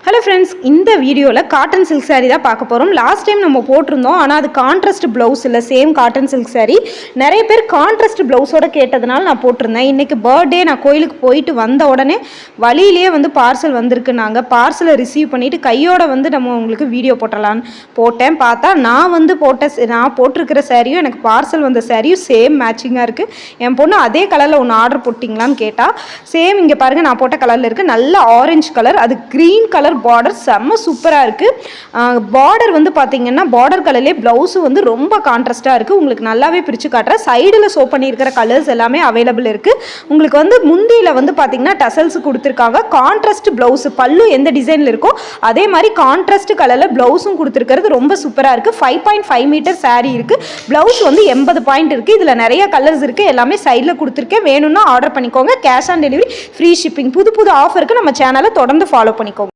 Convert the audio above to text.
Hello friends, இந்த வீடியோவில் cotton silk sari தான் பார்க்க போகிறோம். லாஸ்ட் டைம் நம்ம போட்டிருந்தோம், ஆனால் அது கான்ட்ராஸ்ட் ப்ளவுஸ் இல்லை, சேம் காட்டன் சில்க் சாரீ. நிறைய பேர் கான்ட்ராஸ்ட் ப்ளவுஸோட கேட்டதுனால நான் போட்டிருந்தேன். இன்றைக்கி பர்த்டே, நான் கோயிலுக்கு போயிட்டு வந்த உடனே வழியிலேயே பார்சல் வந்திருக்கு. நாங்கள் பார்சலை ரிசீவ் பண்ணிவிட்டு கையோட நம்ம உங்களுக்கு வீடியோ போட்டலான்னு போட்டேன். பார்த்தா நான் போட்டிருக்கிற சாரியும் எனக்கு பார்சல் வந்த சாரியும் சேம் மேட்சிங்காக இருக்குது. என் பொண்ணு அதே கலரில் ஒன்று ஆர்டர் போட்டிங்களான்னு கேட்டால், சேம் இங்கே பாருங்கள், நான் போட்ட கலரில் இருக்குது. நல்ல ஆரஞ்சு கலர், அது க்ரீன் கலர் பார்டர் செம்ம சூப்பராக இருக்குது. பார்டர் பார்த்தீங்கன்னா பார்டர் கலர்லேயே ப்ளவுஸு ரொம்ப கான்ட்ராஸ்டாக இருக்குது. உங்களுக்கு நல்லாவே பிரித்து காட்டுறேன். சைடில் ஷோ பண்ணியிருக்கிற கலர்ஸ் எல்லாமே அவைலபிள் இருக்குது. உங்களுக்கு முந்தியில் பார்த்தீங்கன்னா டசல்ஸ் கொடுத்துருக்காங்க. கான்ட்ராஸ்ட் ப்ளவுஸு, பல்லு எந்த டிசைனில் இருக்கோ அதே மாதிரி கான்ட்ராஸ்ட் கலரில் ப்ளவுஸும் கொடுத்துருக்கிறது ரொம்ப சூப்பராக இருக்குது. 5.5 மீட்டர் சாரீ இருக்குது. ப்ளவுஸ் 80 பாயிண்ட் இருக்குது. இதில் நிறைய கலர்ஸ் இருக்குது. எல்லாமே சைடில் கொடுத்துருக்கேன். வேணும்னா ஆர்டர் பண்ணிக்கோங்க. Cash on delivery, free shipping. புது ஆஃபருக்கு நம்ம சேனலை தொடர்ந்து ஃபாலோ பண்ணிக்கோங்க.